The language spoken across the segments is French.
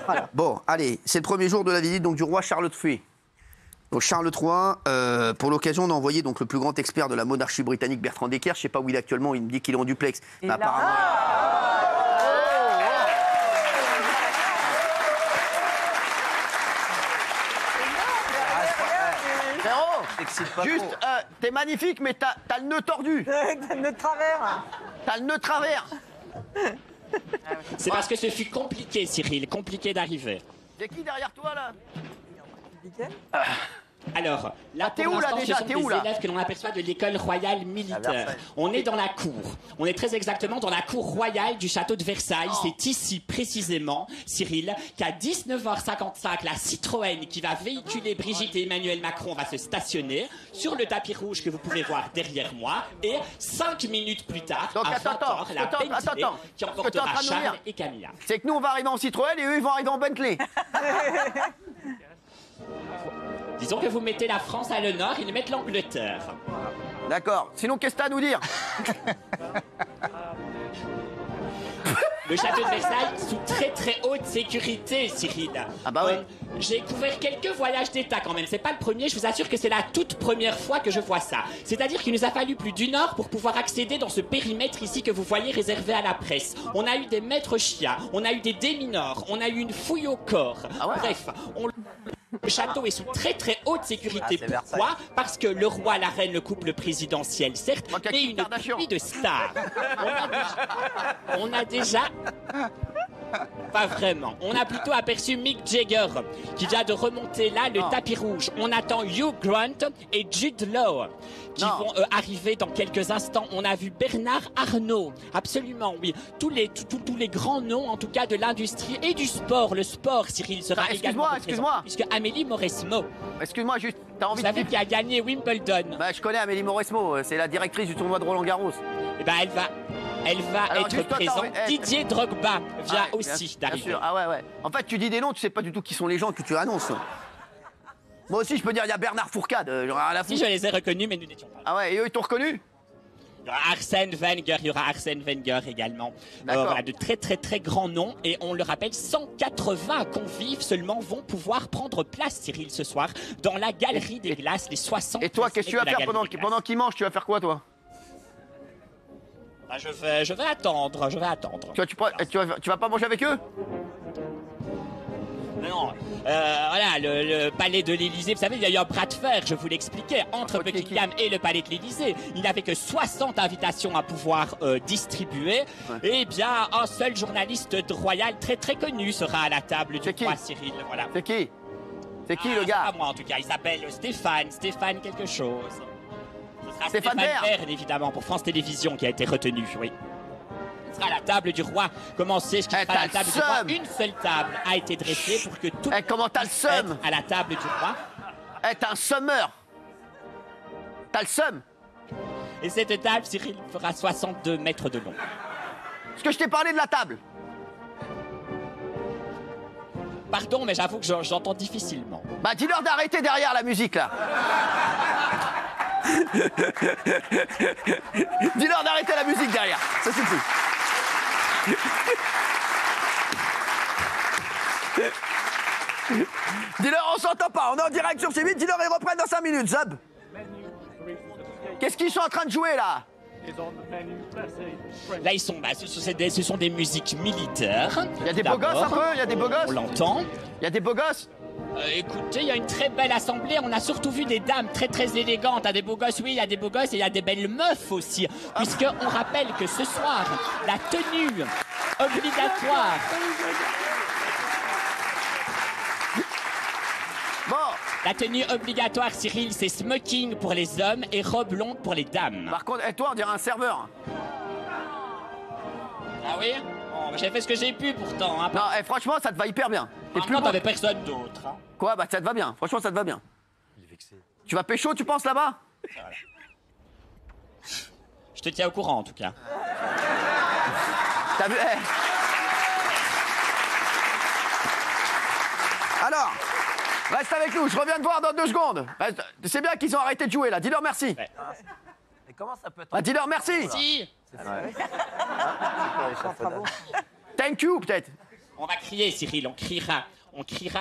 Voilà. Bon, allez, c'est le premier jour de la visite donc, du roi Charles III. Donc Charles III, pour l'occasion, on a envoyé donc, le plus grand expert de la monarchie britannique, Bertrand Decker. Je ne sais pas où il est actuellement, il me dit qu'il est en duplex. Et Mais là- apparemment... Frérot, juste, t'es magnifique, mais t'as le nœud tordu. De travers. T'as le nœud travers. C'est parce que ce fut compliqué, Cyril, compliqué d'arriver. C'est qui derrière toi, là? Alors, là, t'es pour où, là, l'instant, ce déjà? sont T'es des où, là? élèves que l'on aperçoit de l'école royale militaire. On est dans la cour. On est très exactement dans la cour royale du château de Versailles. C'est ici, précisément, Cyril, qu'à 19h55, la Citroën qui va véhiculer Brigitte et Emmanuel Macron va se stationner sur le tapis rouge que vous pouvez voir derrière moi. Et 5 minutes plus tard, Donc, à attends, 20h, la attends, Bentley attends. qui Ce que t'es en emportera train de nous Charles dire. et Camilla. C'est que nous, on va arriver en Citroën et eux, ils vont arriver en Bentley. Disons que vous mettez la France à l'honneur, ils mettent l'Angleterre. D'accord. Sinon, qu'est-ce que t'as à nous dire? Le château de Versailles sous très très haute sécurité, Cyril. Ah bah oui. J'ai couvert quelques voyages d'État quand même. C'est pas le premier, je vous assure que c'est la toute première fois que je vois ça. C'est-à-dire qu'il nous a fallu plus d'une heure pour pouvoir accéder dans ce périmètre ici que vous voyez réservé à la presse. On a eu des maîtres chiens, on a eu des démineurs, on a eu une fouille au corps. Ah ouais. Bref, le château est sous très très haute sécurité. c'est Pourquoi? Parce que le roi, la reine, le couple présidentiel, certes, Manque à mais Kim une Kardashian. pluie de stars. On a déjà... Pas vraiment. On a plutôt aperçu Mick Jagger qui vient de remonter là le tapis rouge. On attend Hugh Grant et Jude Law qui vont arriver dans quelques instants. On a vu Bernard Arnault. Absolument, oui. Tous les grands noms, en tout cas, de l'industrie et du sport. Le sport, Cyril, sera également Excuse-moi. Puisque Amélie Mauresmo, Excuse-moi, juste, t'as vous envie de savez dire... qui a gagné Wimbledon, Bah, je connais Amélie Mauresmo, c'est la directrice du tournoi de Roland-Garros. eh ben, elle va Alors, être juste, toi, présente. t'as envie- Didier Drogba vient Ah, aussi bien d'arriver. sûr. Ah ouais. En fait, tu dis des noms, tu sais pas du tout qui sont les gens que tu annonces. Moi aussi, je peux dire, il y a Bernard Fourcade, j'en ai rien à Si foutre. je les ai reconnus, mais nous n'étions pas là. Ah ouais, et eux, ils t'ont reconnu? Il y aura Arsène Wenger également. D'accord. Voilà, de très très très grands noms. Et on le rappelle, 180 convives seulement vont pouvoir prendre place, Cyril, ce soir, dans la galerie des glaces, les 60. Et toi, qu'est-ce que tu vas faire pendant qu'ils mangent? Tu vas faire quoi, toi? Ah, je vais attendre, je vais attendre. Tu vas pas manger avec eux? Non, voilà, le palais de l'Élysée, vous savez, il y a eu un bras de fer, je vous l'expliquais, entre Buckingham et le palais de l'Élysée. Il n'avait que 60 invitations à pouvoir distribuer. Et bien, un seul journaliste royal très très connu sera à la table du roi, Cyril. Voilà. C'est qui? C'est qui, le C'est gars? pas moi en tout cas, il s'appelle Stéphane quelque chose. Ce sera Stéphane Bern. Bern, évidemment, pour France Télévisions qui a été retenu, oui. Il sera à la table du roi. Comment c'est-ce qu'il sera à la table du roi? Une seule table a été dressée pour que tout comment t'as le seum? à la table du roi. T'as un summeur. T'as le seum. Et cette table, Cyril, fera 62 mètres de long. Est-ce que je t'ai parlé de la table? Pardon, mais j'avoue que j'entends difficilement. Bah, dis-leur d'arrêter derrière la musique, là. Dis-leur d'arrêter la musique derrière. Ça suffit. Dis-leur, on s'entend pas. On est en direct sur C8. Dis-leur, ils reprennent dans 5 minutes. Zab. Qu'est-ce qu'ils sont en train de jouer, là? Là, ils sont, ce sont des musiques militaires. Il y a des beaux gosses un peu? Il y a des beaux gosses? On l'entend. Il y a des beaux gosses? Écoutez, il y a une très belle assemblée. On a surtout vu des dames très très élégantes. Il y a des beaux gosses, oui, il y a des beaux gosses et il y a des belles meufs aussi. Puisqu'on rappelle que ce soir, la tenue obligatoire. Bon. La tenue obligatoire, Cyril, c'est smoking pour les hommes et robe longue pour les dames. Par contre, et toi, on dirait un serveur. Ah oui? Bon, j'ai fait ce que j'ai pu pourtant. Hein. Non, franchement, ça te va hyper bien. Maintenant, t'avais personne d'autre. Hein. Quoi? Bah, ça te va bien. Franchement, ça te va bien. Il est vexé. Tu vas pécho, tu penses, là-bas? Je te tiens au courant, en tout cas. T'as vu? Alors, reste avec nous. Je reviens te voir dans 2 secondes. C'est bien qu'ils ont arrêté de jouer, là. Dis-leur merci. Ouais. Mais comment ça peut être... Bah, dis-leur merci. Si. Thank you, peut-être. On va crier, Cyril, on criera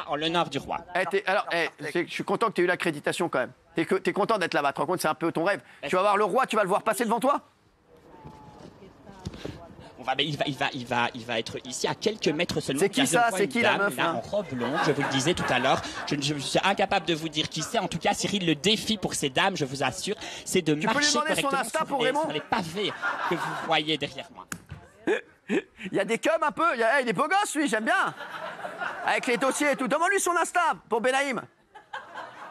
en l'honneur du roi. Je suis content que tu aies eu l'accréditation quand même. T'es content d'être là-bas, tu te rends compte, c'est un peu ton rêve. Tu vas voir le roi, tu vas le voir passer devant toi? Il va être ici à quelques mètres seulement. C'est qui ça? C'est qui la meuf là, en robe longue, je vous le disais tout à l'heure. Je suis incapable de vous dire qui c'est. En tout cas, Cyril, le défi pour ces dames, je vous assure, c'est de marcher peux lui demander son correctement Insta pour Raymond sur les pavés que vous voyez derrière moi. Il y a des cums un peu, il est beau gosse lui, j'aime bien. Avec les dossiers et tout. Demande-lui son Insta pour Benaïm.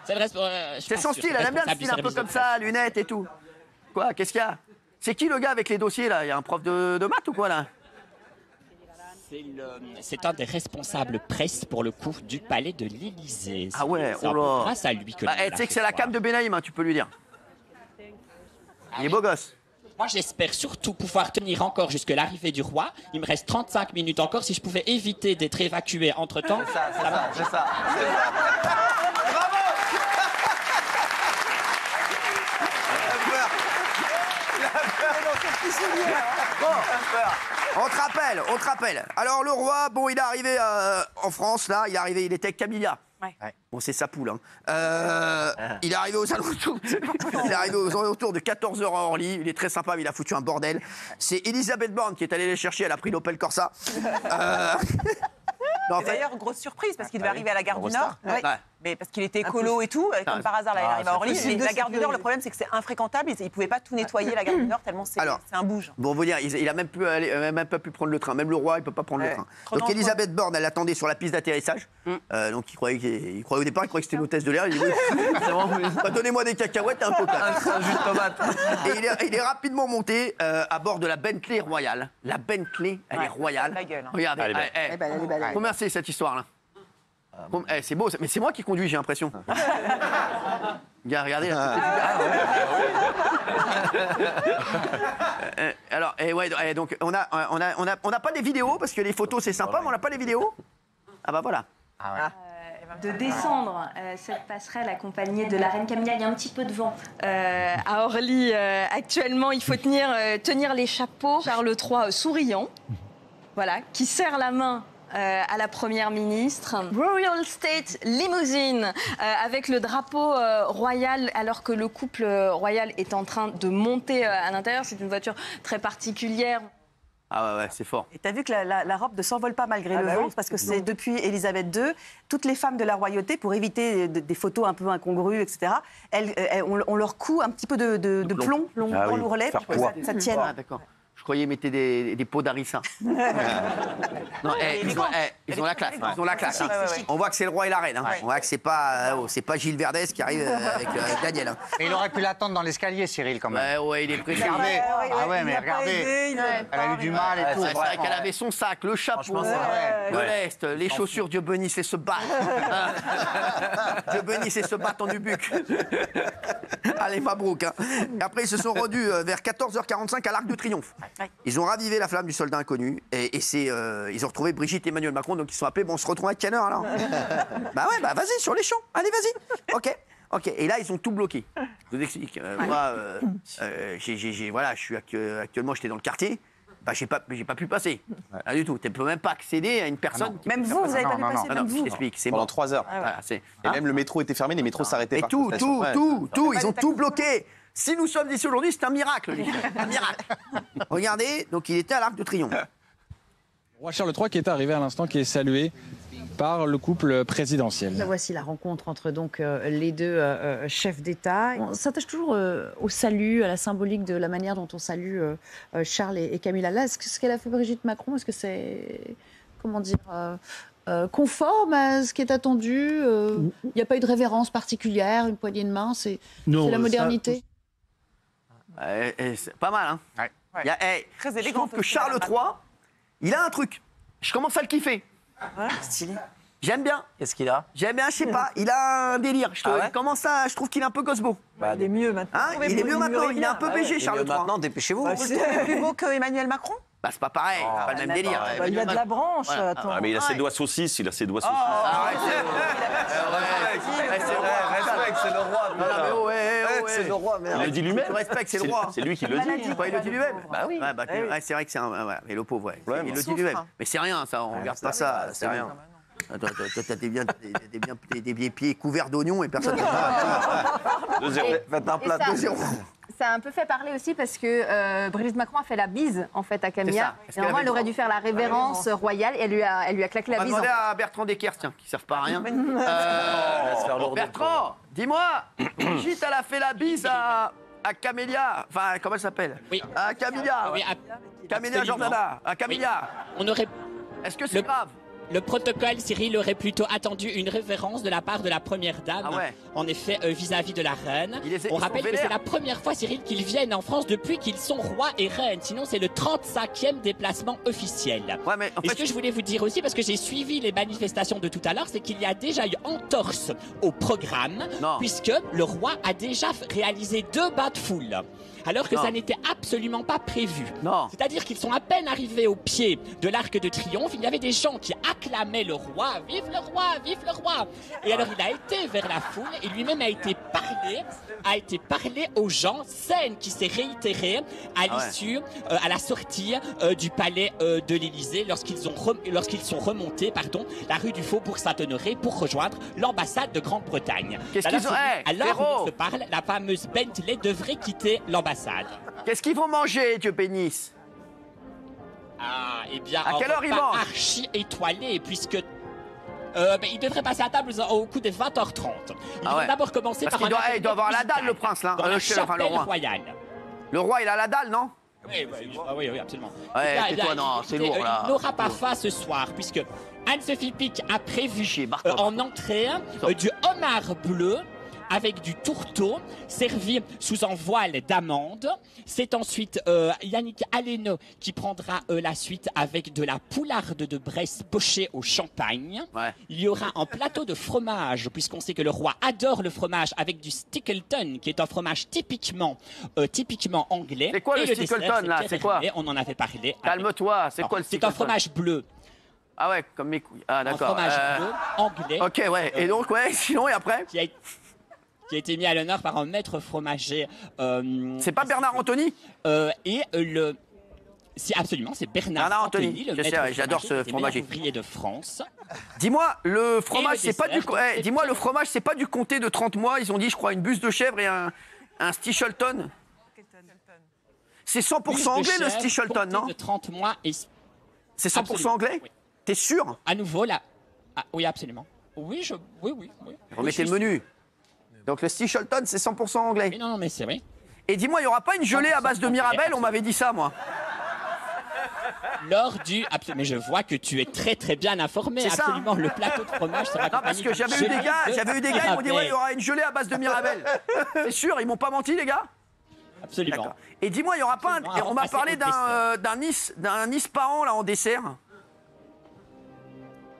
C'est son style, elle aime bien le style un peu comme ça, lunettes et tout. Quoi, qu'est-ce qu'il y a? C'est qui le gars avec les dossiers là? Il y a un prof de maths ou quoi là? C'est un des responsables presse pour le coup du palais de l'Élysée. Ah ouais, c'est oh là. grâce à lui que. Tu sais que c'est la cam de Benaïm, hein, tu peux lui dire. Il est beau gosse. Moi, j'espère surtout pouvoir tenir encore jusque l'arrivée du roi. Il me reste 35 minutes encore. Si je pouvais éviter d'être évacué entre-temps. C'est ça. Bon, on te rappelle. Alors le roi, bon, il est arrivé en France, là, il était avec Camilla. Ouais. Bon, c'est sa poule. Hein. Il est arrivé aux alentours de 14h à Orly. Il est très sympa, mais il a foutu un bordel. C'est Elisabeth Borne qui est allée les chercher. Elle a pris l'Opel Corsa. Non, d'ailleurs, grosse surprise, parce qu'il devait arriver à la gare du Nord. Ouais. Mais parce qu'il était écolo et tout, comme par hasard, là, il arrive à Orly. Mais la gare du Nord, le problème, c'est que c'est infréquentable. Il ne pouvait pas tout nettoyer, la gare du Nord, tellement c'est un bouge. Bon, vous dire, il a même pas pu prendre le train. Même le roi, il ne peut pas prendre le train. Donc, Elisabeth Borne, elle l'attendait sur la piste d'atterrissage. Donc, il croyait au départ, il croyait que c'était l'hôtesse de l'air. Il dit, donnez-moi des cacahuètes et un coca. Un jus de tomate. Et il est rapidement monté à bord de la Bentley royale. La Bentley, elle est royale. La gueule, hein. Regardez. Elle est belle. Combien c'est cette histoire-là? C'est beau, mais c'est moi qui conduis, j'ai l'impression. Regardez là. Alors, donc on n'a pas les vidéos parce que les photos c'est sympa, mais on n'a pas les vidéos. Ah bah voilà. De descendre cette passerelle accompagnée de la reine Camilla. Il y a un petit peu de vent à Orly actuellement. Il faut tenir les chapeaux. Charles III souriant, voilà, qui serre la main à la première ministre. Royal State Limousine avec le drapeau royal alors que le couple royal est en train de monter à l'intérieur. C'est une voiture très particulière. Ah ouais, c'est fort. Et t'as vu que la robe ne s'envole pas malgré le vent, parce que c'est depuis Élisabeth II, toutes les femmes de la royauté, pour éviter des photos un peu incongrues, etc., on leur coud un petit peu de plomb dans l'ourlet pour que ça tienne. Ah d'accord. Je croyais mettre des pots d'harissa. Non, ils ont la classe. Ils ont la classe. On voit que c'est le roi et la reine. Hein. On voit que c'est pas Gilles Verdez qui arrive avec Daniel. Hein. Et il aurait pu l'attendre dans l'escalier, Cyril, quand même. Ouais, il est pressé. Regardez. Ah ouais, mais regardez. Elle a eu du mal et tout. C'est vrai qu'elle avait son sac, le chapeau, le lest, les chaussures, Dieu bénisse et se bat. Dieu bénisse et se bat en Ubuc. Allez, Mabrouk. Hein. Et après, ils se sont rendus vers 14h45 à l'Arc de Triomphe. Ils ont ravivé la flamme du soldat inconnu et ils ont retrouvé Brigitte et Emmanuel Macron, donc ils se sont appelés. Bon, on se retrouve à quelle heure alors? Vas-y, sur les champs. Allez, vas-y. Ok. Et là, ils ont tout bloqué. Je vous explique. Moi, actuellement, j'étais dans le quartier. J'ai pas pu passer. Pas du tout. Tu ne peux même pas accéder à une personne. Même vous n'avez pas pu passer. Non, je t'explique. C'est pendant 3 heures. Voilà, et même le métro était fermé, les métros s'arrêtaient pas. Et tout. Ils ont tout bloqué. Si nous sommes ici aujourd'hui, c'est un miracle, les gars. Un miracle. Regardez, donc il était à l'Arc de Triomphe. Roi Charles III qui est arrivé à l'instant, qui est salué par le couple présidentiel. Voici la rencontre entre donc les deux chefs d'État. On s'attache toujours au salut, à la symbolique de la manière dont on salue Charles et Camilla. Là, ce qu'elle a fait Brigitte Macron, est-ce que c'est, comment dire, conforme à ce qui est attendu? Il n'y a pas eu de révérence particulière, une poignée de main, c'est la modernité. C'est pas mal, hein. Très élégant. Je trouve que Charles III, il a un truc. Je commence à le kiffer. Stylé. J'aime bien. Qu'est-ce qu'il a? J'aime bien, je sais pas. Il a un délire. Je trouve qu'il est un peu Cosmo. Il est mieux maintenant. Hein, il est mieux maintenant. Il est un peu BG, Charles III. Maintenant, dépêchez-vous. C'est plus beau que Emmanuel Macron? C'est pas pareil. C'est pas le même délire. Il a de la branche. Attends. Ah, mais il a ses doigts saucisses, C'est vrai. Respect, c'est le roi. c'est le roi, merde. Il le dit lui-même. Tu respectes, c'est le roi. C'est lui qui le dit. Il le dit lui-même. Bah oui. Ouais, c'est vrai que c'est un. Ouais, mais le pauvre, ouais. Il le dit lui-même. Mais c'est rien, ça, on regarde pas ça, c'est rien. Toi, t'as des pieds couverts d'oignons et personne. 2-0. Faites un plat 2-0. Ça a un peu fait parler aussi parce que Brigitte Macron a fait la bise en fait à Camilla. Et normalement, elle aurait dû faire la révérence royale et elle lui a claqué la bise. On va demander à Bertrand Decker, tiens, qui ne servent pas à rien. Bertrand, dis-moi, Brigitte, elle a fait la bise à Camélia. Enfin, comment elle s'appelle? Oui. À Camilla. Oui, Camélia absolument. Jordana. À Camilla. Oui. On aurait... Est-ce que c'est grave? Le protocole, Cyril, aurait plutôt attendu une révérence de la part de la première dame, Ah ouais. en effet, vis-à-vis de la reine. Ils On sont rappelle que vénères. c'est la première fois, Cyril, qu'ils viennent en France depuis qu'ils sont rois et reines. Sinon, c'est le 35e déplacement officiel. Ouais, mais en Et ce fait, que je voulais vous dire aussi, parce que j'ai suivi les manifestations de tout à l'heure, c'est qu'il y a déjà eu entorse au programme, Non. puisque le roi a déjà réalisé 2 bains de foule. Alors que Non. ça n'était absolument pas prévu. Non. C'est-à-dire qu'ils sont à peine arrivés au pied de l'Arc de Triomphe, il y avait des gens qui acclamaient le roi, vive le roi, vive le roi. Et alors il a été vers la foule et lui-même a été parlé aux gens, scène qui s'est réitérée à l'issue, à la sortie du palais de l'Élysée lorsqu'ils sont remontés, la rue du Faubourg Saint-Honoré pour rejoindre l'ambassade de Grande-Bretagne. Qu'est-ce qu'ils ont... Alors frérot, on se parle, la fameuse Bentley devrait quitter l'ambassade. qu'est-ce qu'ils vont manger, Dieu bénisse? Ah, eh bien, À quelle heure ils mangent? archi étoilé, puisque il devrait passer à table au coup des 20h30. Il va d'abord commencer Parce par qu'il doit avoir la dalle, le prince, là. dans la Enfin, le chapelle roi. royale. Le roi, il a la dalle, non? Oui, absolument. Ouais, Eh bien, tais-toi, non, c'est écoutez, lourd, là. Il n'aura pas faim ce soir, puisque Anne-Sophie Pic a prévu en entrée du homard bleu avec du tourteau, servi sous un voile d'amande. C'est ensuite Yannick Aleno qui prendra la suite avec de la poularde de Bresse pochée au champagne. Ouais. Il y aura un plateau de fromage, puisqu'on sait que le roi adore le fromage, avec du Stickleton, qui est un fromage typiquement anglais. C'est quoi Et le dessert, Stickleton, là? Pierre C'est quoi? Hermé, on en avait parlé. Calme-toi, c'est quoi le C'est un Stickleton? fromage bleu. Ah ouais, comme mes couilles. Ah Un d'accord. fromage bleu anglais. Ok, ouais. Et donc, ouais, sinon, et après? Qui a été mis à l'honneur par un maître fromager. C'est pas Bernard Anthony? C'est absolument, c'est Bernard Anthony, le Je sais, maître j'adore ce fromager, fromager. ouvrier de France. Dis-moi, le fromage, le c'est pas du. dessert, Eh, dis-moi, le fromage, c'est pas du comté de 30 mois. Ils ont dit, je crois, une buse de chèvre et un Stichelton. C'est 100% anglais, le Stichelton, non? De 30 mois et... C'est 100% anglais? Oui. T'es sûr? À nouveau, là. Ah, oui, absolument. Oui. Remettez le menu. Donc le Stichelton, c'est 100% anglais. Mais non, mais c'est vrai. Et dis-moi, il n'y aura pas une gelée à base de Mirabelle? On m'avait dit ça, moi. Lors du... Mais je vois que tu es très très bien informé. C'est ça, Absolument, le plateau de fromage sera Non, parce accompagné que d'une j'avais eu des gelée gars, de ils m'ont dit, ouais, il y Mirabelle. aura une gelée à base de Mirabelle. C'est sûr, ils m'ont pas menti, les gars? Absolument. D'accord. Et dis-moi, il n'y aura pas un... Absolument, On m'a passer parlé au d'un Ispahan, là, en dessert.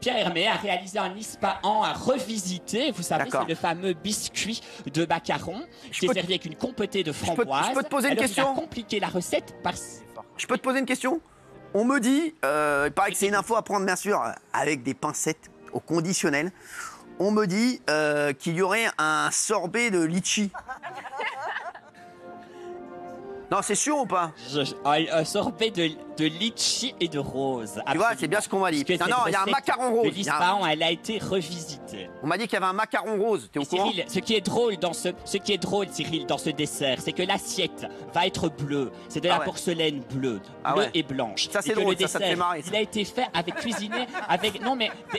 Pierre Hermé a réalisé un Ispahan à revisiter. Vous savez, D'accord. c'est le fameux biscuit de macaron qui est servi avec une compotée de framboise. je peux te poser une Alors, question? Il a compliqué la recette par... Je peux te poser une question? On me dit, il paraît que c'est une info à prendre bien sûr avec des pincettes au conditionnel. On me dit qu'il y aurait un sorbet de litchi. Non, c'est sûr ou pas? Un sorbet de litchi et de rose. Tu vois, c'est bien ce qu'on m'a dit. Puisque Non, il y a un cette macaron recette rose. de l'Ispahan, elle a été revisitée. On m'a dit qu'il y avait un macaron rose. T'es au courant? Cyril, ce qui est drôle, Cyril, dans ce dessert, c'est que l'assiette va être bleue. C'est de la porcelaine bleue, bleue et blanche. Ça, c'est Et que drôle, le ça te fait dessert, marrer, ça. il a été fait cuisiné avec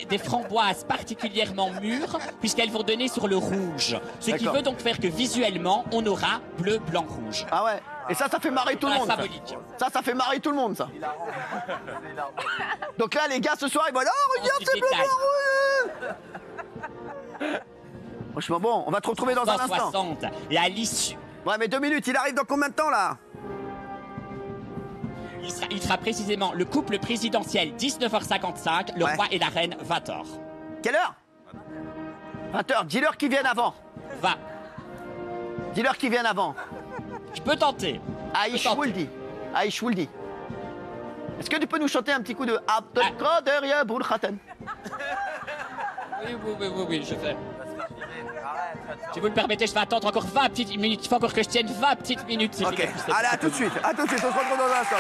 des framboises particulièrement mûres, puisqu'elles vont donner sur le rouge. Ce qui D'accord. veut donc faire que visuellement, on aura bleu, blanc, rouge. Ah ouais. Et ça fait marrer tout le monde. Symbolique. Ça fait marrer tout le monde, ça. Donc là, les gars, ce soir, ils vont dire, oh, regarde, c'est bleu, blanc, rouge. Franchement, bon, on va te retrouver dans un instant. 160. Et à l'issue. Ouais, mais 2 minutes, il arrive dans combien de temps, là? Il sera précisément le couple présidentiel 19h55, le roi et la reine 20h. Quelle heure? 20h. Dis-leur qu'ils viennent avant. Va. Dis-leur qu'ils viennent avant. Je peux tenter. Aïch Wouldi. Aïch Wouldi. Est-ce que tu peux nous chanter un petit coup de Abdelkader Ya Boul Khaten? Oui, je fais. Si vous le permettez, je vais attendre encore 20 petites minutes. Il faut encore que je tienne 20 petites minutes. Ok, allez, à tout de suite. À tout de suite, on se retrouve dans un instant.